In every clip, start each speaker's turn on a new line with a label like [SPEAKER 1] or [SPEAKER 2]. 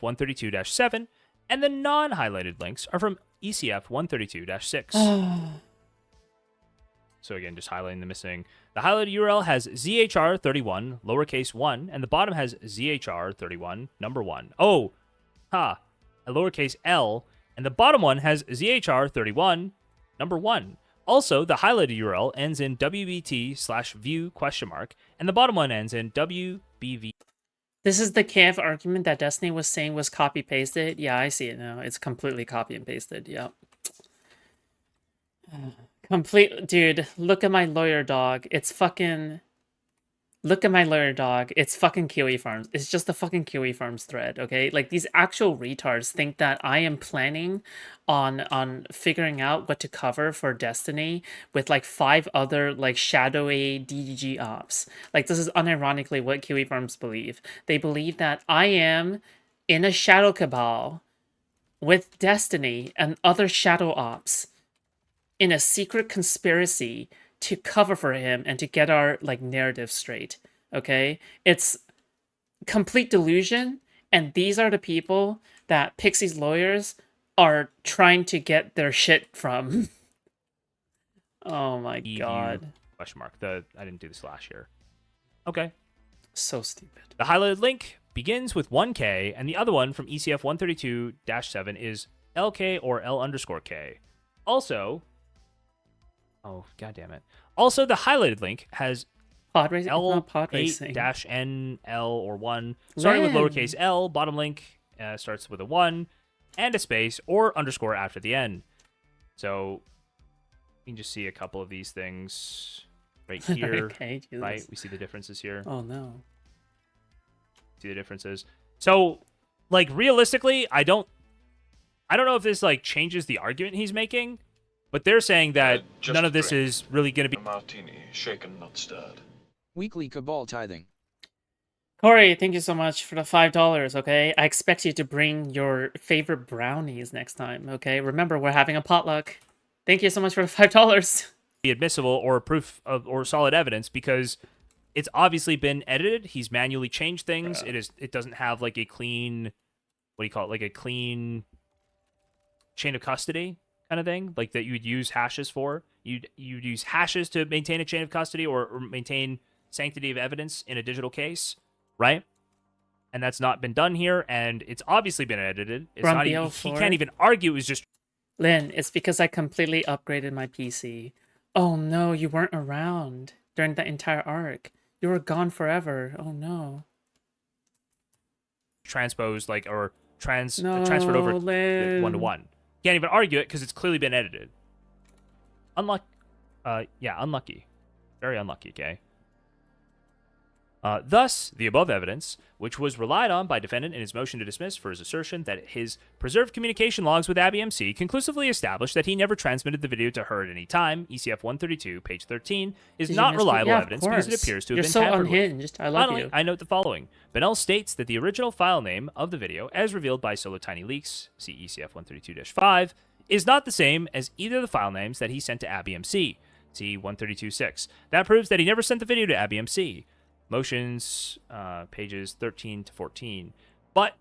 [SPEAKER 1] 132-7, and the non-highlighted links are from ECF 132-6. So again, just highlighting the missing. The highlighted URL has ZHR31, lowercase 1, and the bottom has ZHR31, number 1. Oh, a lowercase l, and the bottom one has ZHR31, number 1. Also, the highlighted URL ends in WBT/view ? And the bottom one ends in WBV.
[SPEAKER 2] This is the KF argument that Destiny was saying was copy-pasted. Yeah, I see it now. It's completely copy and pasted. Yep. Complete, dude, look at my lawyer dog. It's fucking... Look at my lawyer dog. It's fucking Kiwi Farms. It's just a fucking Kiwi Farms thread, okay? Like, these actual retards think that I am planning on figuring out what to cover for Destiny with, like, 5 other, like, shadowy DDG ops. Like, this is unironically what Kiwi Farms believe. They believe that I am in a shadow cabal with Destiny and other shadow ops in a secret conspiracy to cover for him and to get our like narrative straight. Okay, it's complete delusion, and these are the people that Pixie's lawyers are trying to get their shit from. Oh my god! ?
[SPEAKER 1] I didn't do this last year. Okay.
[SPEAKER 2] So stupid.
[SPEAKER 1] The highlighted link begins with 1K, and the other one from ECF 132-7 is LK or L_K. Also. Oh, god damn it. Also, the highlighted link has L8-NL or 1, starting with lowercase l, bottom link starts with a 1, and a space or underscore after the end. So, you can just see a couple of these things right here.
[SPEAKER 2] Okay,
[SPEAKER 1] right? We see the differences here.
[SPEAKER 2] Oh, no.
[SPEAKER 1] See the differences. So, like, realistically, I don't know if this, like, changes the argument he's making. But they're saying that none of this is really going to be...
[SPEAKER 3] A martini, shaken, not stirred.
[SPEAKER 4] Weekly Cabal tithing.
[SPEAKER 2] Corey, thank you so much for the $5, okay? I expect you to bring your favorite brownies next time, okay? Remember, we're having a potluck. Thank you so much for the $5.
[SPEAKER 1] ...be admissible or proof of or solid evidence because it's obviously been edited. He's manually changed things. It doesn't have like a clean... What do you call it? Like a clean chain of custody kind of thing, like that you would use hashes for. You'd use hashes to maintain a chain of custody or maintain sanctity of evidence in a digital case, right? And that's not been done here, and it's obviously been edited. It's not even, he can't even argue. It was just...
[SPEAKER 2] Lynn, it's because I completely upgraded my PC. Oh no, you weren't around during the entire arc. You were gone forever. Oh no.
[SPEAKER 1] Transposed, like, or transferred over
[SPEAKER 2] Lynn.
[SPEAKER 1] 1-to-1. Can't even argue it because it's clearly been edited. Unlucky. Very unlucky, okay? Thus, the above evidence, which was relied on by defendant in his motion to dismiss for his assertion that his preserved communication logs with Abby MC conclusively established that he never transmitted the video to her at any time, ECF 132, page 13, is not reliable evidence because it appears to have been tampered with.
[SPEAKER 2] You're so unhinged. I love
[SPEAKER 1] Finally,
[SPEAKER 2] you.
[SPEAKER 1] I note the following. Benel states that the original file name of the video, as revealed by Solo Tiny Leaks, see ECF 132-5, is not the same as either of the file names that he sent to Abby MC, see 132-6. That proves that he never sent the video to Abby MC. Motions, pages 13 to 14. But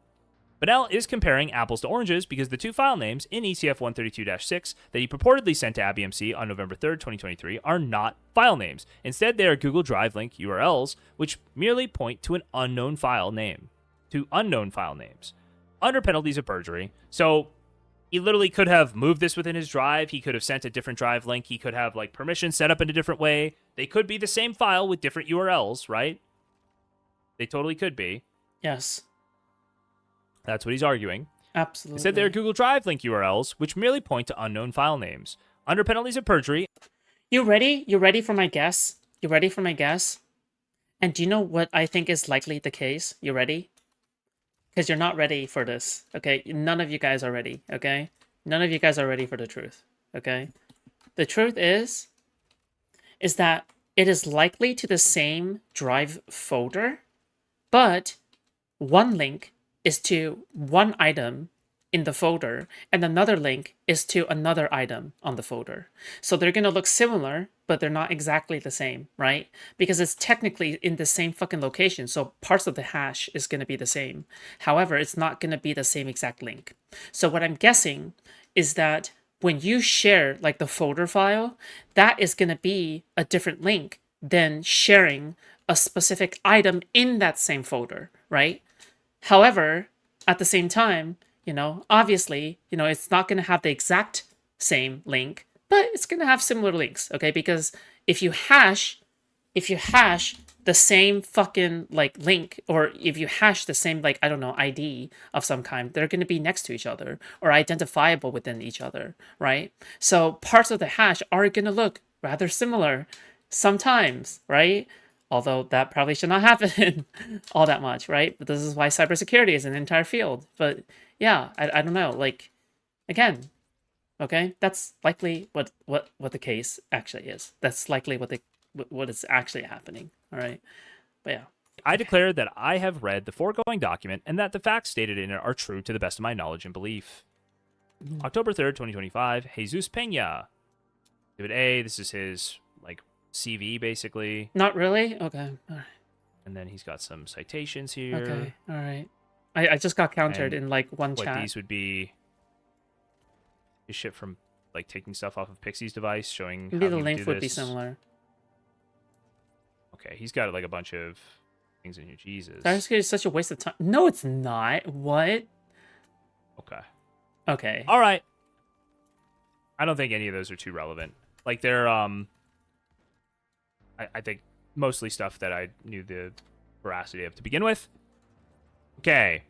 [SPEAKER 1] Benel is comparing apples to oranges because the two file names in ECF 132-6 that he purportedly sent to Abby MC on November 3rd, 2023 are not file names. Instead, they are Google Drive link URLs, which merely point to an unknown file name, to unknown file names, under penalties of perjury. So he literally could have moved this within his drive. He could have sent a different drive link. He could have like permission set up in a different way. They could be the same file with different URLs, right? They totally could be.
[SPEAKER 2] Yes.
[SPEAKER 1] That's what he's arguing.
[SPEAKER 2] Absolutely.
[SPEAKER 1] Instead, they're Google Drive link URLs, which merely point to unknown file names. Under penalties of perjury.
[SPEAKER 2] You ready? You ready for my guess? You ready for my guess? And do you know what I think is likely the case? You ready? Because you're not ready for this, okay? None of you guys are ready, okay? None of you guys are ready for the truth, okay? The truth is that it is likely to the same drive folder, but one link is to one item in the folder, and another link is to another item on the folder. So they're going to look similar, but they're not exactly the same, right? Because it's technically in the same fucking location, so parts of the hash is going to be the same. However, it's not going to be the same exact link. So what I'm guessing is that when you share like the folder file, that is going to be a different link than sharing a specific item in that same folder, right? However, at the same time, obviously, it's not going to have the exact same link, but it's going to have similar links, okay? Because if you hash the same fucking like link, or if you hash the same like, I don't know, ID of some kind, they're going to be next to each other or identifiable within each other, right? So parts of the hash are going to look rather similar sometimes, right? Although that probably should not happen all that much, right? But this is why cybersecurity is an entire field. But yeah, I don't know. Like, again, okay, that's likely what the case actually is. That's likely what is actually happening. All right, but yeah.
[SPEAKER 1] I declare that I have read the foregoing document and that the facts stated in it are true to the best of my knowledge and belief. October 3rd, 2025, Jesus Pena. Exhibit A, this is his like CV basically.
[SPEAKER 2] Not really? Okay. All right.
[SPEAKER 1] And then he's got some citations here.
[SPEAKER 2] Okay. All right. I just got countered in like one
[SPEAKER 1] what
[SPEAKER 2] chat.
[SPEAKER 1] These would be his shit from like taking stuff off of Pixie's device, showing
[SPEAKER 2] Maybe
[SPEAKER 1] how
[SPEAKER 2] the
[SPEAKER 1] he
[SPEAKER 2] link
[SPEAKER 1] do
[SPEAKER 2] would be
[SPEAKER 1] this.
[SPEAKER 2] similar.
[SPEAKER 1] Okay, he's got like a bunch of things in here. Jesus.
[SPEAKER 2] Cybersecurity is such a waste of time. No, it's not. What?
[SPEAKER 1] Okay.
[SPEAKER 2] Okay.
[SPEAKER 1] All right. I don't think any of those are too relevant. Like they're I think mostly stuff that I knew the veracity of to begin with. Okay.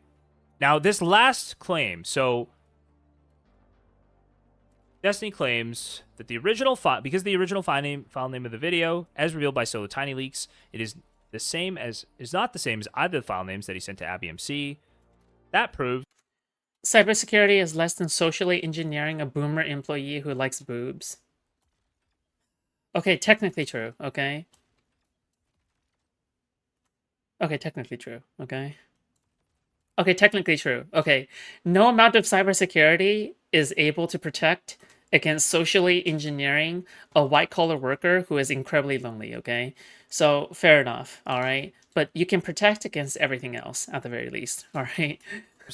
[SPEAKER 1] Now this last claim. So Destiny claims that the original file, because the original file name of the video, as revealed by Solo Tiny Leaks, is not the same as either of the file names that he sent to ABMC. That proves
[SPEAKER 2] Cybersecurity is less than socially engineering a boomer employee who likes boobs. Okay, technically true, okay? Okay, technically true, okay? Okay, technically true, okay. No amount of cybersecurity is able to protect against socially engineering a white-collar worker who is incredibly lonely, okay? So, fair enough, all right? But you can protect against everything else, at the very least, all right?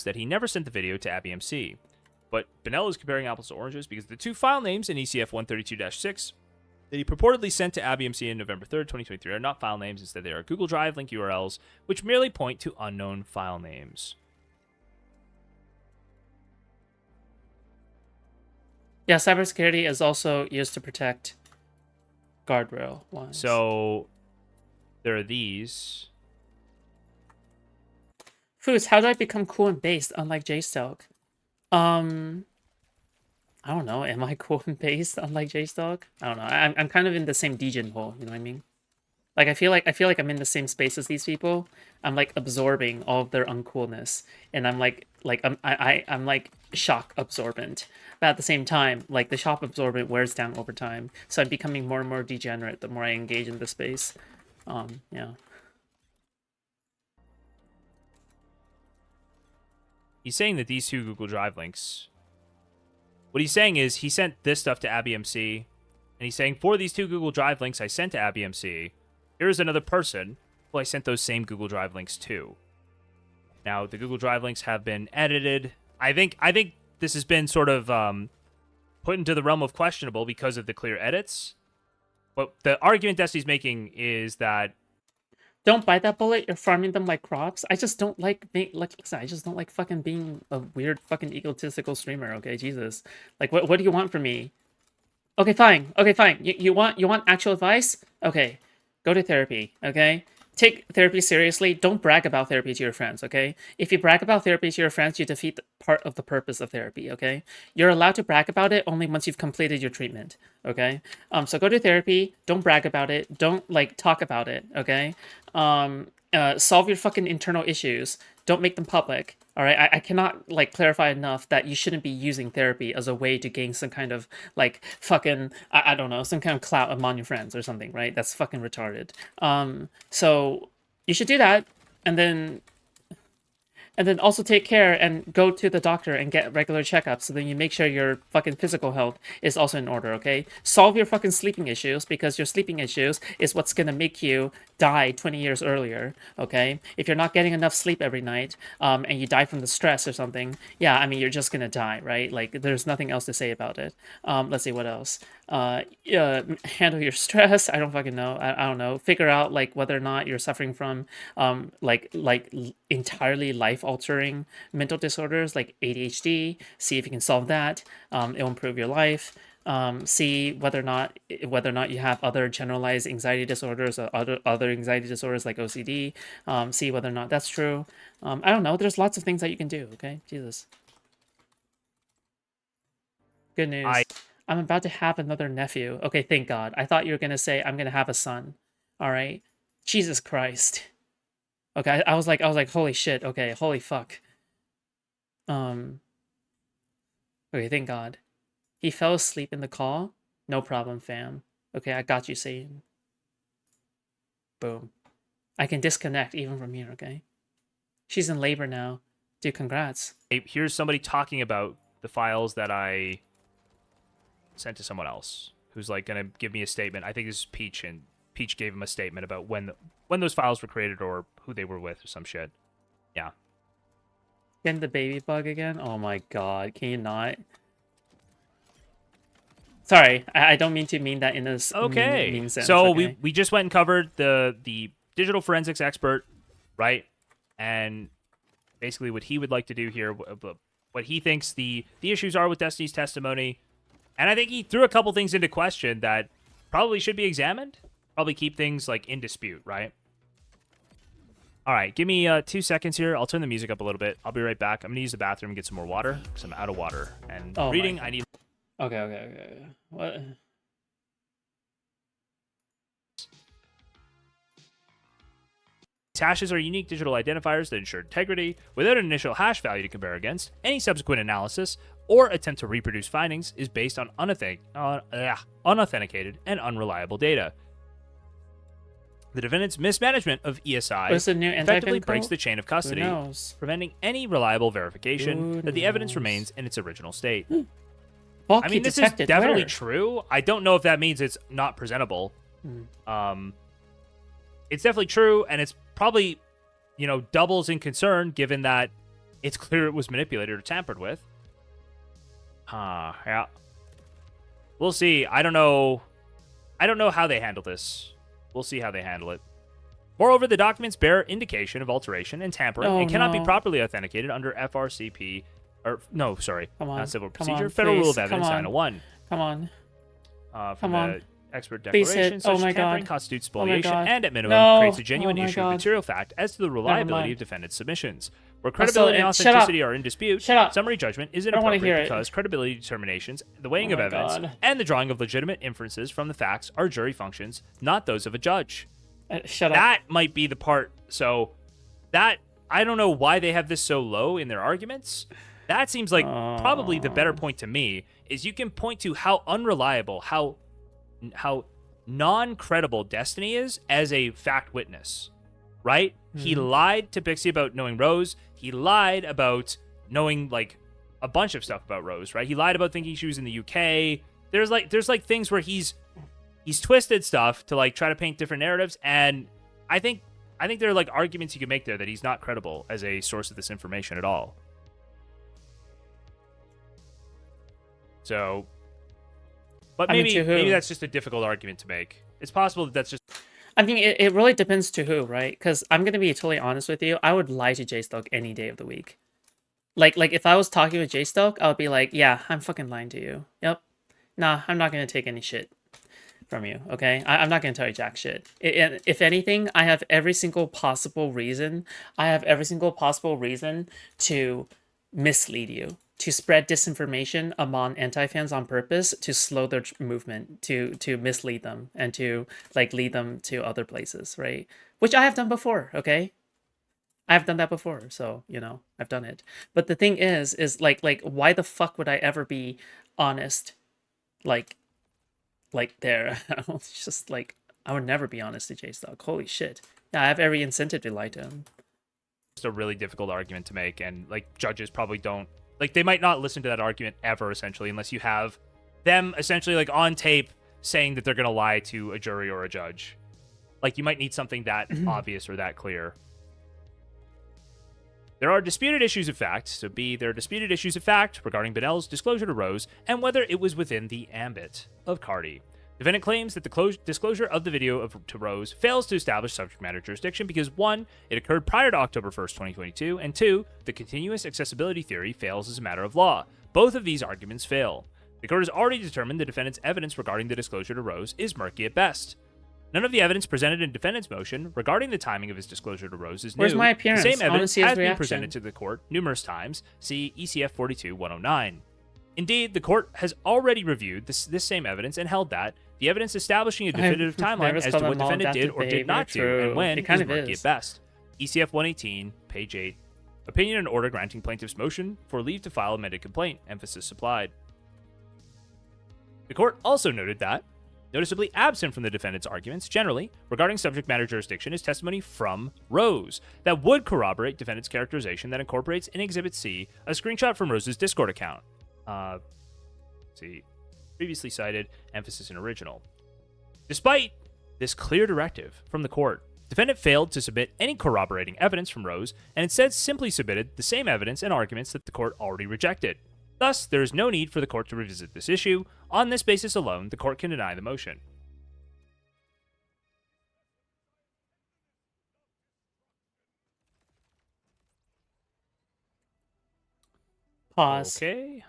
[SPEAKER 1] that he never sent the video to ABMC. But Benel is comparing apples to oranges because the two file names in ECF 132-6 that he purportedly sent to ABMC on November 3rd, 2023 are not file names. Instead, they are Google Drive link URLs, which merely point to unknown file names.
[SPEAKER 2] Yeah, cybersecurity is also used to protect guardrail ones.
[SPEAKER 1] So there are these.
[SPEAKER 2] Foods, how do I become cool and based, unlike Jstlk? I don't know. Am I cool and based, unlike Jstlk? I don't know. I'm kind of in the same degen hole. You know what I mean? Like I feel like I'm in the same space as these people. I'm like absorbing all of their uncoolness, and I'm I'm like shock absorbent. But at the same time, like the shock absorbent wears down over time, so I'm becoming more and more degenerate the more I engage in the space. Yeah.
[SPEAKER 1] He's saying that these two Google Drive links. What he's saying is he sent this stuff to ABMC, and he's saying for these two Google Drive links I sent to ABMC, here's another person who I sent those same Google Drive links to. Now the Google Drive links have been edited. I think this has been sort of put into the realm of questionable because of the clear edits. But the argument Destiny's making is that
[SPEAKER 2] don't bite that bullet. You're farming them like crops. I just don't like being listen, I just don't like fucking being a weird fucking egotistical streamer. Okay, Jesus. Like, what do you want from me? Okay, fine. Okay, fine. You want actual advice? Okay, go to therapy. Okay, take therapy seriously. Don't brag about therapy to your friends. Okay, if you brag about therapy to your friends, you defeat part of the purpose of therapy. Okay, you're allowed to brag about it only once you've completed your treatment. Okay, so go to therapy. Don't brag about it. Don't like talk about it. Okay, solve your fucking internal issues. Don't make them public. All right, I cannot like clarify enough that you shouldn't be using therapy as a way to gain some kind of like fucking I don't know, some kind of clout among your friends or something, right? That's fucking retarded. So you should do that, and then And then also take care and go to the doctor and get regular checkups so then you make sure your fucking physical health is also in order, okay? Solve your fucking sleeping issues because your sleeping issues is what's gonna make you die 20 years earlier, okay? If you're not getting enough sleep every night and you die from the stress or something, yeah, I mean, you're just gonna die, right? Like, there's nothing else to say about it. Let's see, what else? Handle your stress. I don't fucking know. I don't know. Figure out, like, whether or not you're suffering from entirely life altering mental disorders like ADHD. See if you can solve that. It'll improve your life. See whether or not you have other generalized anxiety disorders or other anxiety disorders like OCD. See whether or not that's true. I don't know. There's lots of things that you can do. Okay, Jesus. Good news. I'm about to have another nephew. Okay, thank God. I thought you were gonna say I'm gonna have a son. All right. Jesus Christ. Okay, I was like, holy shit. Okay, holy fuck. Okay, thank God. He fell asleep in the call. No problem, fam. Okay, I got you, Satan. Boom. I can disconnect even from here, okay? She's in labor now. Dude, congrats.
[SPEAKER 1] Hey, here's somebody talking about the files that I sent to someone else who's like gonna give me a statement. I think this is Peach, and Peach gave him a statement about when those files were created or who they were with or some shit. Yeah.
[SPEAKER 2] Getting the baby bug again? Oh my god, can you not? Sorry, I don't mean to mean that in a
[SPEAKER 1] Okay.
[SPEAKER 2] mean sense.
[SPEAKER 1] So
[SPEAKER 2] okay?
[SPEAKER 1] we just went and covered the digital forensics expert, right? And basically what he would like to do here, what he thinks the issues are with Destiny's testimony. And I think he threw a couple things into question that probably should be examined. Probably keep things like in dispute, right? All right, give me 2 seconds here. I'll turn the music up a little bit. I'll be right back. I'm gonna use the bathroom and get some more water because I'm out of water. And reading, I need.
[SPEAKER 2] Okay. What?
[SPEAKER 1] Hashes are unique digital identifiers that ensure integrity. Without an initial hash value to compare against, any subsequent analysis or attempt to reproduce findings is based on unauthenticated and unreliable data. The defendant's mismanagement of ESI effectively breaks the chain of custody, preventing any reliable verification that the evidence remains in its original state. I mean, this is definitely true. I don't know if that means it's not presentable. It's definitely true, and it's probably, doubles in concern given that it's clear it was manipulated or tampered with. Yeah. We'll see. I don't know how they handle this. We'll see how they handle it. Moreover, the documents bear indication of alteration and tampering and cannot be properly authenticated under FRCP, not Civil Procedure, Federal Rule of Evidence 901.
[SPEAKER 2] Come on.
[SPEAKER 1] From the expert declaration, such tampering constitutes spoliation and, at minimum, creates a genuine issue of material fact as to the reliability of defendant's submissions. Where credibility and authenticity are in dispute, summary judgment is inappropriate because credibility determinations, the weighing of evidence, and the drawing of legitimate inferences from the facts are jury functions, not those of a judge. That might be the part. So that, I don't know why they have this so low in their arguments. That seems like probably the better point to me, is you can point to how unreliable, how non-credible Destiny is as a fact witness, right? He lied to Bixie about knowing Rose. He lied about knowing like a bunch of stuff about Rose, right? He lied about thinking she was in the UK. There's like things where he's twisted stuff to like try to paint different narratives, and I think there are like arguments you could make there that he's not credible as a source of this information at all. So, but maybe that's just a difficult argument to make. It's possible that that's just.
[SPEAKER 2] I mean, it really depends to who, right? Because I'm gonna be totally honest with you. I would lie to Jstlk any day of the week. Like if I was talking with Jstlk, I would be like, yeah, I'm fucking lying to you. Yep. Nah, I'm not gonna take any shit from you, okay? I'm not gonna tell you jack shit. If anything, I have every single possible reason. To mislead you, to spread disinformation among anti-fans on purpose, to slow their movement, to mislead them, and to like lead them to other places, right? Which I have done before, okay? I have done that before, so I've done it. But the thing is like why the fuck would I ever be honest? Like there, it's just like I would never be honest to Jstlk. Holy shit! Yeah, I have every incentive to lie to him.
[SPEAKER 1] a really difficult argument to make, and like judges probably don't like, they might not listen to that argument ever, essentially, unless you have them essentially like on tape saying that they're gonna lie to a jury or a judge. Like, you might need something that obvious or that clear. There are disputed issues of fact. So B, there are disputed issues of fact regarding Bonnell's disclosure to Rose and whether it was within the ambit of Cardi. Defendant claims that the disclosure of the video to Rose fails to establish subject matter jurisdiction because 1, it occurred prior to October 1st, 2022, and 2, the continuous accessibility theory fails as a matter of law. Both of these arguments fail. The court has already determined the defendant's evidence regarding the disclosure to Rose is murky at best. None of the evidence presented in defendant's motion regarding the timing of his disclosure to Rose is
[SPEAKER 2] Where's
[SPEAKER 1] new.
[SPEAKER 2] my appearance?
[SPEAKER 1] The same evidence
[SPEAKER 2] Honestly, his
[SPEAKER 1] has been
[SPEAKER 2] reaction.
[SPEAKER 1] presented to the court numerous times. See ECF 42-109. Indeed, the court has already reviewed this same evidence and held that the evidence establishing a definitive timeline as to what defendant did or did not do and when is murky at best. ECF 118, page 8. Opinion and order granting plaintiff's motion for leave to file amended complaint. Emphasis supplied. The court also noted that noticeably absent from the defendant's arguments generally regarding subject matter jurisdiction is testimony from Rose that would corroborate defendant's characterization that incorporates in Exhibit C a screenshot from Rose's Discord account. See, previously cited, emphasis in original. Despite this clear directive from the court, defendant failed to submit any corroborating evidence from Rose and instead simply submitted the same evidence and arguments that the court already rejected. Thus, there is no need for the court to revisit this issue. On this basis alone, the court can deny the motion.
[SPEAKER 2] Pause.
[SPEAKER 1] Okay.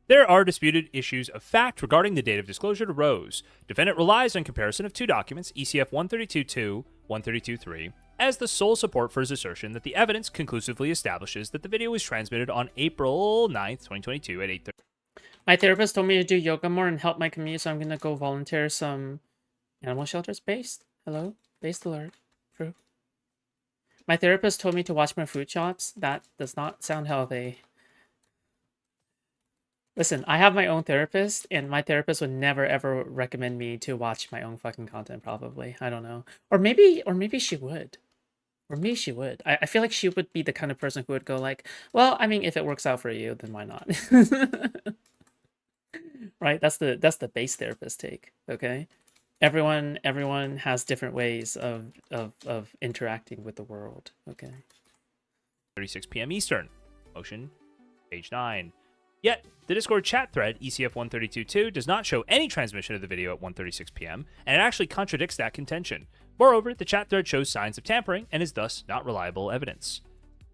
[SPEAKER 1] There are disputed issues of fact regarding the date of disclosure to Rose. Defendant relies on comparison of two documents, ECF 132-2, 132-3, as the sole support for his assertion that the evidence conclusively establishes that the video was transmitted on April 9th, 2022 at 8:30.
[SPEAKER 2] My therapist told me to do yoga more and help my community, so I'm gonna go volunteer some animal shelters. Based. Hello? Based alert. True. My therapist told me to watch more Foodshops. That does not sound healthy. Listen, I have my own therapist, and my therapist would never ever recommend me to watch my own fucking content, probably. I don't know. Or maybe she would. Or maybe she would. I feel like she would be the kind of person who would go like, well, I mean, if it works out for you, then why not? Right? That's the base therapist take, okay? Everyone has different ways of interacting with the world, okay?
[SPEAKER 1] 36 p.m. Eastern. Motion, page 9. Yet, the Discord chat thread, ECF 132.2, does not show any transmission of the video at 1:36 p.m., and it actually contradicts that contention. Moreover, the chat thread shows signs of tampering and is thus not reliable evidence.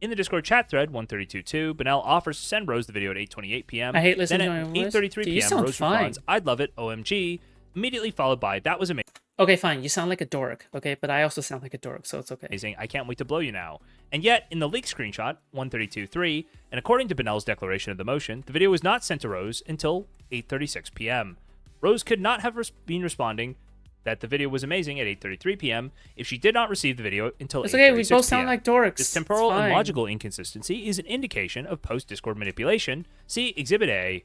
[SPEAKER 1] In the Discord chat thread, 132.2, Bonnell offers to send Rose the video at 8:28 p.m.
[SPEAKER 2] I hate listening
[SPEAKER 1] then
[SPEAKER 2] to my
[SPEAKER 1] at
[SPEAKER 2] own voice.
[SPEAKER 1] 8:33
[SPEAKER 2] Dude, you
[SPEAKER 1] p.m.,
[SPEAKER 2] sound
[SPEAKER 1] Rose
[SPEAKER 2] fine.
[SPEAKER 1] responds, "I'd love it, OMG," immediately followed by, "That was
[SPEAKER 2] Okay, fine. You sound like a dork, okay? But I also sound like a dork, so it's okay.
[SPEAKER 1] amazing. I can't wait to blow you now." And yet, in the leaked screenshot, 132.3, and according to Bonnell's declaration of the motion, the video was not sent to Rose until 8:36 p.m. Rose could not have been responding that the video was amazing at 8:33 p.m. if she did not receive the video until 8:36
[SPEAKER 2] It's okay, we both
[SPEAKER 1] p.m.
[SPEAKER 2] sound like dorks.
[SPEAKER 1] This temporal
[SPEAKER 2] It's
[SPEAKER 1] and
[SPEAKER 2] fine.
[SPEAKER 1] logical inconsistency is an indication of post-Discord manipulation. See Exhibit A,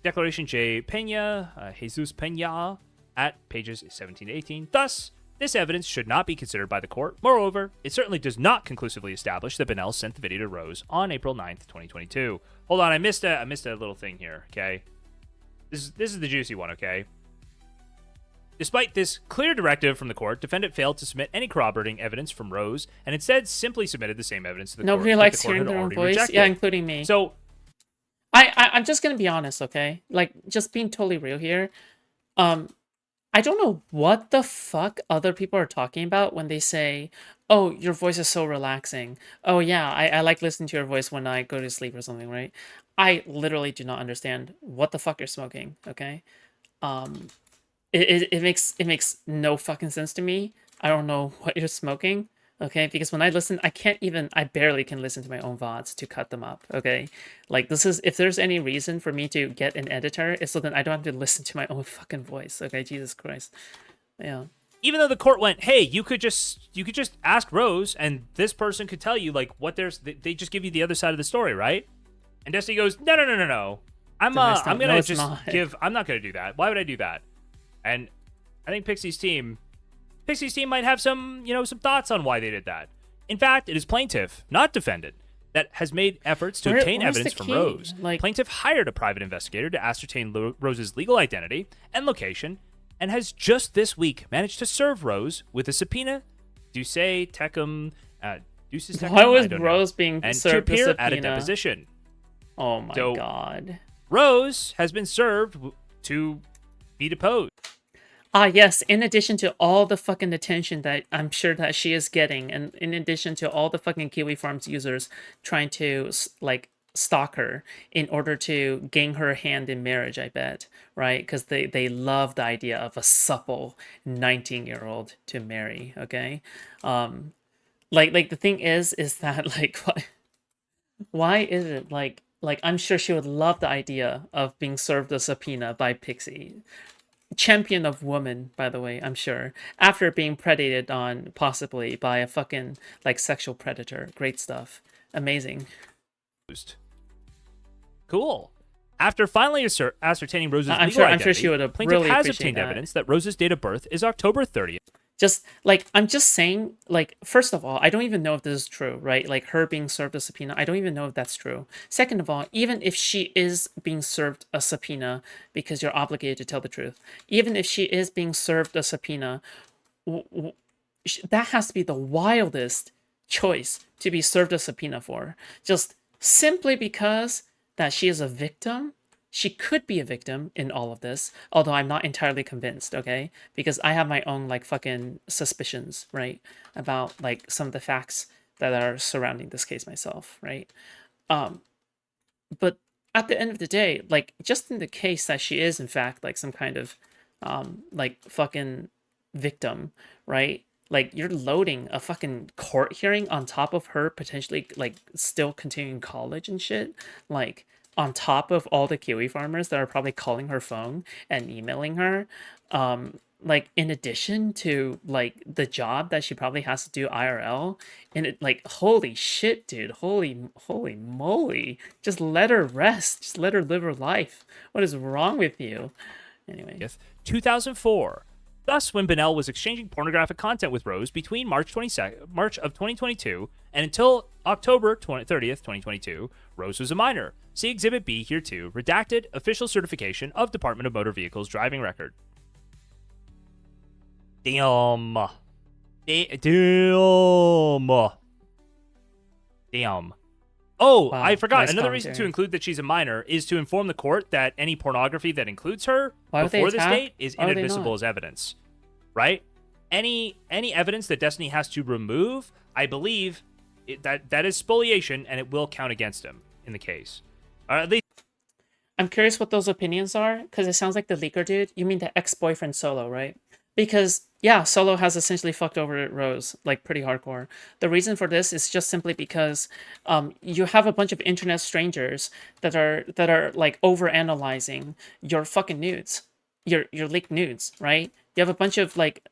[SPEAKER 1] Declaration J. Pena, Jesus Pena, at pages 17 to 18. Thus, this evidence should not be considered by the court. Moreover, it certainly does not conclusively establish that Bonnell sent the video to Rose on April 9th, 2022. Hold on, I missed a little thing here, okay? This is the juicy one, okay? Despite this clear directive from the court, defendant failed to submit any corroborating evidence from Rose and instead simply submitted the same evidence to the court.
[SPEAKER 2] Nobody
[SPEAKER 1] that
[SPEAKER 2] likes
[SPEAKER 1] the court
[SPEAKER 2] hearing
[SPEAKER 1] had
[SPEAKER 2] their own
[SPEAKER 1] already
[SPEAKER 2] voice.
[SPEAKER 1] rejected.
[SPEAKER 2] Yeah, including me.
[SPEAKER 1] So,
[SPEAKER 2] I'm just gonna be honest, okay? Like, just being totally real here. I don't know what the fuck other people are talking about when they say, "Oh, your voice is so relaxing." Oh yeah, I like listening to your voice when I go to sleep or something, right? I literally do not understand what the fuck you're smoking, okay? It makes no fucking sense to me. I don't know what you're smoking, okay? Because when I listen, I barely can listen to my own VODs to cut them up, okay? Like, this is, if there's any reason for me to get an editor, it's so then I don't have to listen to my own fucking voice, okay? Jesus Christ. Yeah.
[SPEAKER 1] even though the court went, hey, you could just ask Rose, and this person could tell you like what they just give you the other side of the story, right? And Destiny goes, no. I'm not gonna do that. Why would I do that? And I think Pixie's team might have some thoughts on why they did that. In fact, it is plaintiff, not defendant, that has made efforts to obtain
[SPEAKER 2] where's
[SPEAKER 1] evidence
[SPEAKER 2] the
[SPEAKER 1] from
[SPEAKER 2] key?
[SPEAKER 1] Rose.
[SPEAKER 2] Like-
[SPEAKER 1] Plaintiff hired a private investigator to ascertain Rose's legal identity and location, and has just this week managed to serve Rose with a subpoena, Duce Tecum, Deuces Tecum,
[SPEAKER 2] Why
[SPEAKER 1] I
[SPEAKER 2] was
[SPEAKER 1] don't
[SPEAKER 2] Rose
[SPEAKER 1] know,
[SPEAKER 2] being
[SPEAKER 1] and to
[SPEAKER 2] served a
[SPEAKER 1] appear
[SPEAKER 2] subpoena?
[SPEAKER 1] at a deposition.
[SPEAKER 2] Oh my
[SPEAKER 1] So-
[SPEAKER 2] god.
[SPEAKER 1] Rose has been served to be deposed.
[SPEAKER 2] Ah, yes, in addition to all the fucking attention that I'm sure that she is getting, and in addition to all the fucking Kiwi Farms users trying to, like, stalk her in order to gain her hand in marriage, I bet, right? Because they love the idea of a supple 19-year-old to marry, okay? Like the thing is that, like, why is it, like, I'm sure she would love the idea of being served a subpoena by Pixie. Champion of woman, by the way, I'm sure. After being predated on, possibly, by a fucking, like, sexual predator. Great stuff. Amazing.
[SPEAKER 1] Cool. After finally ascertaining Rose's
[SPEAKER 2] I'm
[SPEAKER 1] legal
[SPEAKER 2] sure
[SPEAKER 1] identity,
[SPEAKER 2] she would have
[SPEAKER 1] plaintiff
[SPEAKER 2] really
[SPEAKER 1] has
[SPEAKER 2] appreciate
[SPEAKER 1] obtained
[SPEAKER 2] that.
[SPEAKER 1] evidence that Rose's date of birth is October 30th.
[SPEAKER 2] Just, like, I'm just saying, like, first of all, I don't even know if this is true, right? Like, her being served a subpoena, I don't even know if that's true. Second of all, even if she is being served a subpoena, because you're obligated to tell the truth, even if she is being served a subpoena, that has to be the wildest choice to be served a subpoena for. Just simply because that she is a victim. She could be a victim in all of this, although I'm not entirely convinced, okay? Because I have my own, like, fucking suspicions, right? About, like, some of the facts that are surrounding this case myself, right? But at the end of the day, like, just in the case that she is, in fact, like, some kind of, like, fucking victim, right? Like, you're loading a fucking court hearing on top of her potentially, like, still continuing college and shit. Like, on top of all the Kiwi farmers that are probably calling her phone and emailing her. Like, in addition to, like, the job that she probably has to do IRL. And it, like, holy shit, dude. Holy moly. Just let her rest. Just let her live her life. What is wrong with you? Anyway.
[SPEAKER 1] 2004. Thus, when Bonnell was exchanging pornographic content with Rose between March of 2022 and until October 30th, 2022, Rose was a minor. See Exhibit B here too. Redacted official certification of Department of Motor Vehicles driving record. Damn. Damn. Oh,
[SPEAKER 2] Wow,
[SPEAKER 1] I forgot.
[SPEAKER 2] nice
[SPEAKER 1] Another reason to
[SPEAKER 2] commentary.
[SPEAKER 1] include that she's a minor is to inform the court that any pornography that includes her
[SPEAKER 2] Why would they
[SPEAKER 1] before this
[SPEAKER 2] attack?
[SPEAKER 1] date is
[SPEAKER 2] Why would they
[SPEAKER 1] inadmissible
[SPEAKER 2] not?
[SPEAKER 1] as evidence. Right? Any evidence that Destiny has to remove, I believe that is spoliation, and it will count against him in the case. Or at least
[SPEAKER 2] I'm curious what those opinions are, because it sounds like the leaker dude. You mean the ex-boyfriend Solo, right? Because, yeah, Solo has essentially fucked over Rose, like, pretty hardcore. The reason for this is just simply because you have a bunch of internet strangers that are like, over-analyzing your fucking nudes. Your leaked nudes, right? You have a bunch of like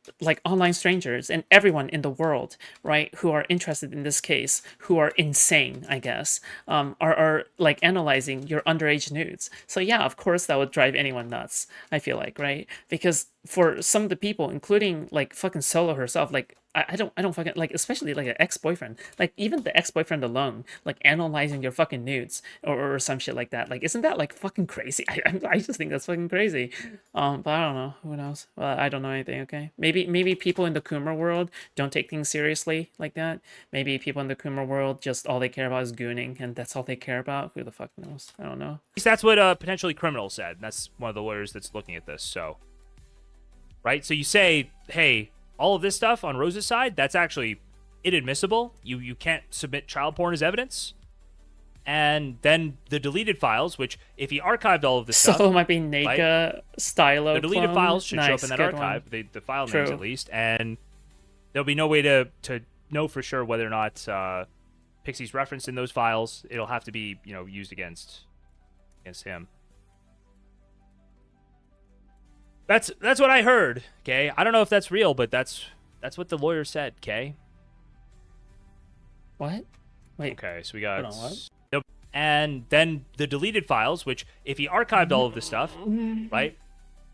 [SPEAKER 2] online strangers and everyone in the world, right, who are interested in this case, who are insane, I guess, are like analyzing your underage nudes. So yeah, of course that would drive anyone nuts, I feel like, right? Because for some of the people, including like fucking Solo herself, like I don't fucking like, especially like an ex-boyfriend, like even the ex-boyfriend alone, like analyzing your fucking nudes or some shit like that. Like, isn't that like fucking crazy? I just think that's fucking crazy. But I don't know. Who knows? Well, I don't know anything. Okay, maybe people in the Coomer world don't take things seriously like that. Maybe people in the Coomer world just all they care about is gooning, and that's all they care about. Who the fuck knows? I don't know.
[SPEAKER 1] that's what potentially criminal said. That's one of the lawyers that's looking at this. So, right? So you say, hey, all of this stuff on Rose's side, that's actually inadmissible. You can't submit child porn as evidence. And then the deleted files, which if he archived all of this
[SPEAKER 2] Solo
[SPEAKER 1] stuff,
[SPEAKER 2] might be Naka Stylo.
[SPEAKER 1] the deleted
[SPEAKER 2] clone.
[SPEAKER 1] files should show
[SPEAKER 2] Nice,
[SPEAKER 1] up in that
[SPEAKER 2] good
[SPEAKER 1] archive,
[SPEAKER 2] one.
[SPEAKER 1] the file
[SPEAKER 2] True.
[SPEAKER 1] names at least, and there'll be no way to know for sure whether or not Pixie's referenced in those files. It'll have to be used against him. That's what I heard. Okay, I don't know if that's real, but that's what the lawyer said. Okay.
[SPEAKER 2] What? Wait.
[SPEAKER 1] Okay, so we got.
[SPEAKER 2] Hold on, what?
[SPEAKER 1] Nope. And then the deleted files, which if he archived all of this stuff, right?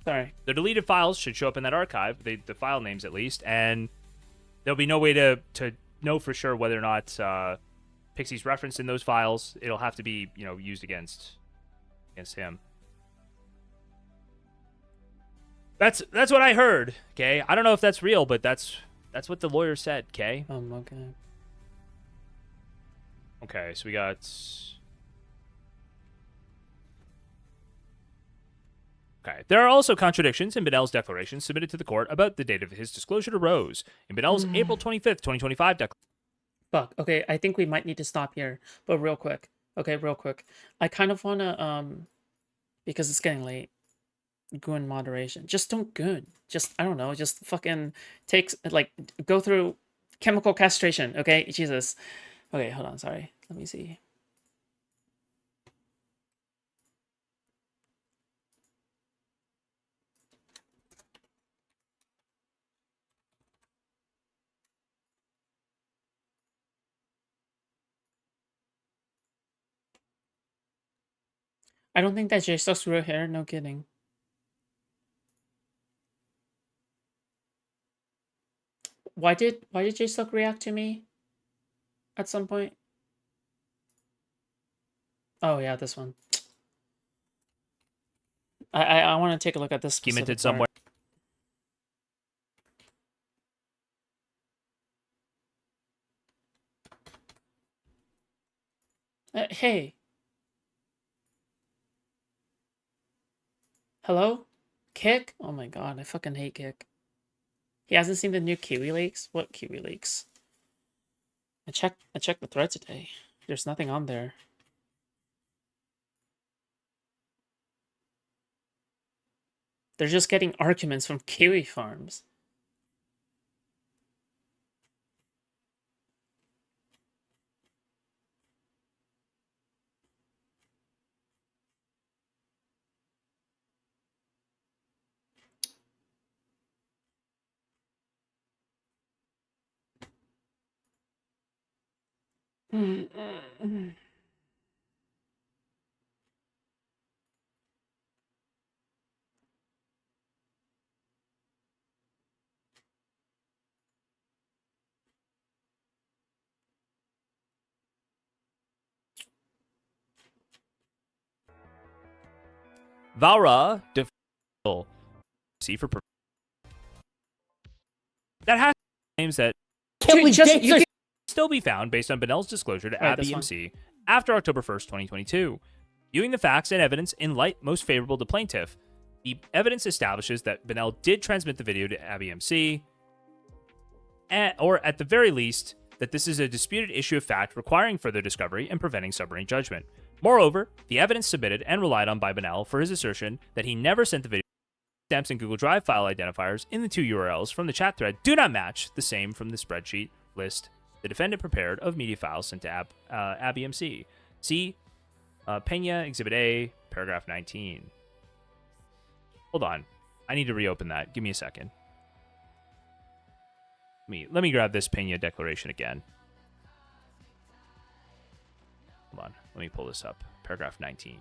[SPEAKER 2] Sorry.
[SPEAKER 1] The deleted files should show up in that archive, the file names at least, and there'll be no way to know for sure whether or not Pixie's referenced in those files. It'll have to be, used against him. That's what I heard. Okay, I don't know if that's real, but that's what the lawyer said. Okay.
[SPEAKER 2] Okay.
[SPEAKER 1] Okay, so we got. Okay. There are also contradictions in Benel's declaration submitted to the court about the date of his disclosure to Rose. In Benel's April 25th, 2025 declaration.
[SPEAKER 2] Fuck. Okay, I think we might need to stop here, but real quick. Okay, real quick. I kind of wanna because it's getting late. Goon moderation. Just don't goon. Just I don't know. Just fucking go through chemical castration. Okay, Jesus. Okay, hold on. Sorry. Let me see. I don't think that Jstlk's real hair. No kidding. Why did Jstlk react to me at some point? Oh yeah, this one. I want to take a look at this specific
[SPEAKER 1] Documented
[SPEAKER 2] part.
[SPEAKER 1] somewhere.
[SPEAKER 2] Hey. Hello? Kick? Oh my god, I fucking hate Kick. He hasn't seen the new Kiwi Leaks? What Kiwi Leaks? I checked the thread today. There's nothing on there. They're just getting arguments from Kiwi farms.
[SPEAKER 1] Vara see for that has claims that
[SPEAKER 2] Dude,
[SPEAKER 1] still be found based on Benel's disclosure to
[SPEAKER 2] Right, this one.
[SPEAKER 1] ABMC after October 1st, 2022. Viewing the facts and evidence in light most favorable to plaintiff, the evidence establishes that Benel did transmit the video to ABMC, or at the very least, that this is a disputed issue of fact requiring further discovery and preventing summary judgment. Moreover, the evidence submitted and relied on by Benel for his assertion that he never sent the video stamps and Google Drive file identifiers in the two URLs from the chat thread do not match the same from the spreadsheet list the defendant prepared of media files sent to ABMC. See Pena Exhibit A, paragraph 19. Hold on. I need to reopen that. Give me a second. Let me grab this Pena declaration again. Hold on. Let me pull this up. Paragraph 19.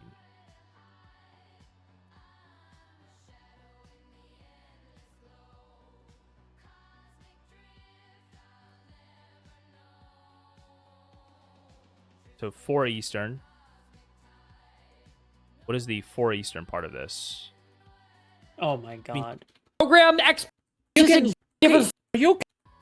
[SPEAKER 1] So 4 Eastern. What is the 4 Eastern part of this?
[SPEAKER 2] Oh my god.
[SPEAKER 5] Programmed X.
[SPEAKER 2] You can give us. Are you